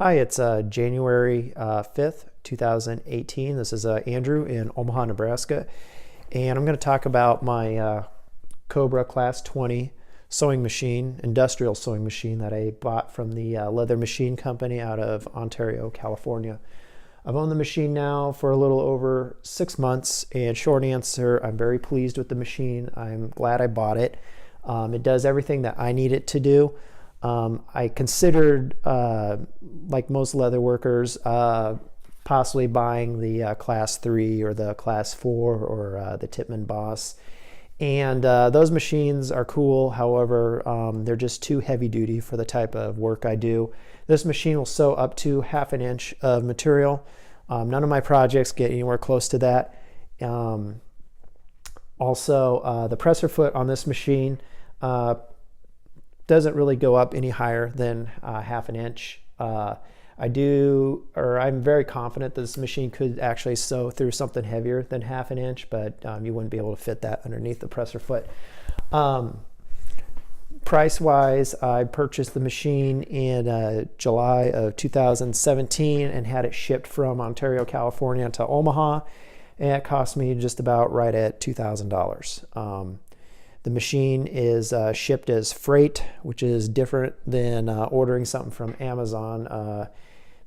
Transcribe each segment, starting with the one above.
Hi, it's January 5th, 2018. This is Andrew in Omaha, Nebraska, and I'm going to talk about my Cobra Class 20 sewing machine, industrial sewing machine that I bought from the Leather Machine Company out of Ontario, California. I've owned the machine now for a little over 6 months, and short answer, I'm very pleased with the machine. I'm glad I bought it. It does everything that I need it to do. I considered, like most leather workers, possibly buying the Class 3 or the Class 4 or the Tippmann Boss. And those machines are cool. However, they're just too heavy duty for the type of work I do. This machine will sew up to 1/2 inch of material. None of my projects get anywhere close to that. Also, the presser foot on this machine doesn't really go up any higher than 1/2 inch. I'm very confident that this machine could actually sew through something heavier than 1/2 inch, but you wouldn't be able to fit that underneath the presser foot. Price-wise, I purchased the machine in July of 2017 and had it shipped from Ontario, California to Omaha, and it cost me just about right at $2,000. The machine is shipped as freight, which is different than ordering something from Amazon.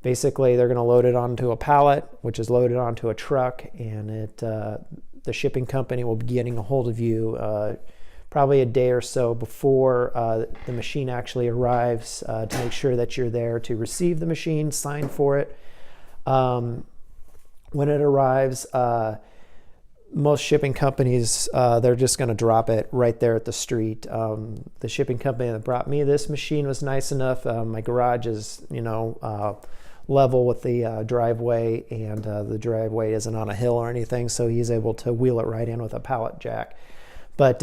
Basically, they're going to load it onto a pallet, which is loaded onto a truck, and the shipping company will be getting a hold of you probably a day or so before the machine actually arrives to make sure that you're there to receive the machine, sign for it. When it arrives, most shipping companies, they're just going to drop it right there at the street. The shipping company that brought me this machine was nice enough. My garage is, level with the driveway, and the driveway isn't on a hill or anything, so he's able to wheel it right in with a pallet jack. But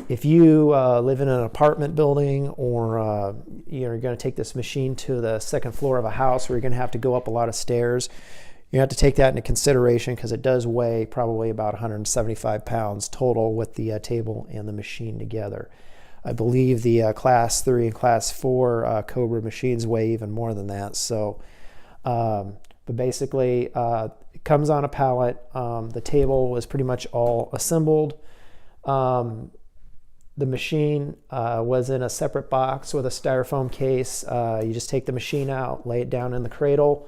if you live in an apartment building, or you're going to take this machine to the second floor of a house where you're going to have to go up a lot of stairs, you have to take that into consideration, because it does weigh probably about 175 pounds total with the table and the machine together. I believe the Class 3 and Class 4 Cobra machines weigh even more than that. So, but basically, it comes on a pallet. The table was pretty much all assembled. The machine was in a separate box with a styrofoam case. You just take the machine out, lay it down in the cradle.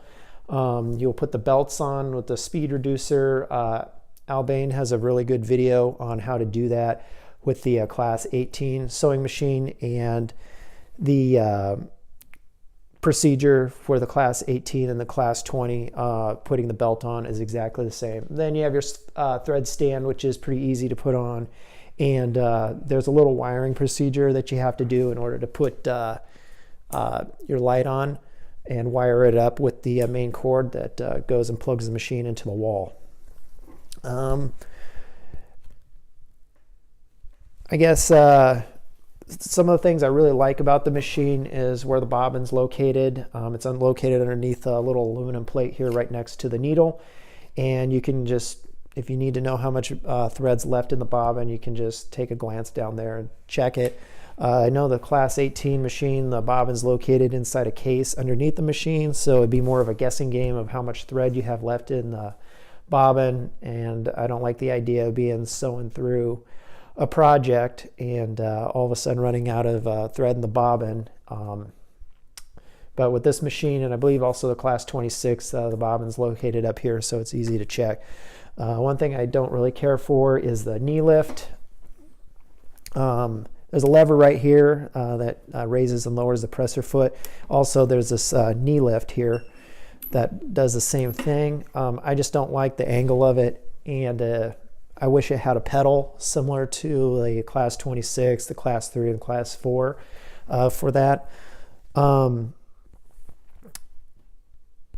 You'll put the belts on with the speed reducer. Albane has a really good video on how to do that with the Class 18 sewing machine, and the procedure for the Class 18 and the Class 20 putting the belt on is exactly the same. Then you have your thread stand, which is pretty easy to put on, and there's a little wiring procedure that you have to do in order to put your light on and wire it up with the main cord that goes and plugs the machine into the wall. I guess some of the things I really like about the machine is where the bobbin's located. It's located underneath a little aluminum plate here right next to the needle, and you can just, if you need to know how much thread's left in the bobbin, you can just take a glance down there and check it. I know the Class 18 machine, the bobbin's located inside a case underneath the machine, so it'd be more of a guessing game of how much thread you have left in the bobbin, and I don't like the idea of being sewing through a project and all of a sudden running out of thread in the bobbin. But with this machine, and I believe also the Class 26, the bobbin's located up here, so it's easy to check. One thing I don't really care for is the knee lift. There's a lever right here that raises and lowers the presser foot. Also, there's this knee lift here that does the same thing. I just don't like the angle of it, and I wish it had a pedal similar to the Class 26, the Class 3, and Class 4 for that.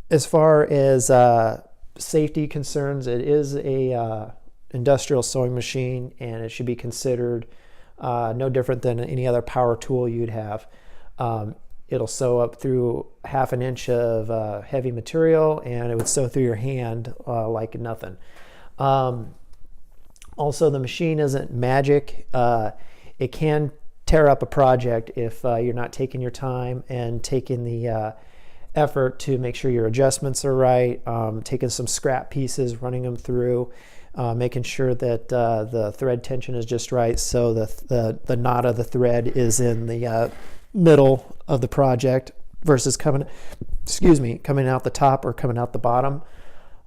As far as safety concerns, it is a industrial sewing machine, and it should be considered no different than any other power tool you'd have. It'll sew up through 1/2 inch of heavy material, and it would sew through your hand like nothing. Also, the machine isn't magic. It can tear up a project if you're not taking your time and taking the effort to make sure your adjustments are right, taking some scrap pieces, running them through, making sure that the thread tension is just right, so the knot of the thread is in the middle of the project versus coming out the top or coming out the bottom.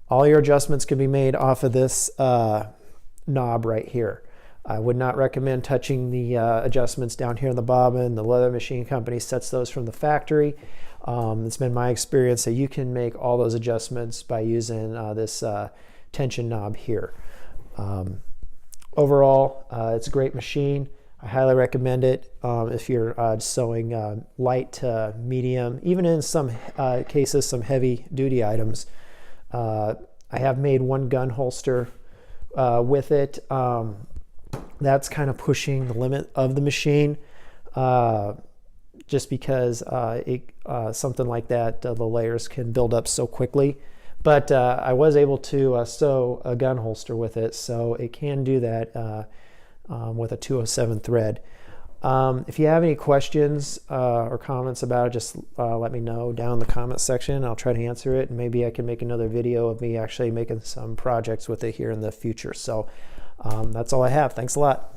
All your adjustments can be made off of this knob right here. I would not recommend touching the adjustments down here in the bobbin. The leather machine company sets those from the factory. It's been my experience that you can make all those adjustments by using this tension knob here. Overall, it's a great machine. I highly recommend it if you're sewing light to medium, even in some cases, some heavy duty items. I have made one gun holster with it. That's kind of pushing the limit of the machine, just because something like that, the layers can build up so quickly. But I was able to sew a gun holster with it, so it can do that with a 207 thread. If you have any questions or comments about it, just let me know down in the comment section. I'll try to answer it, and maybe I can make another video of me actually making some projects with it here in the future. So that's all I have. Thanks a lot.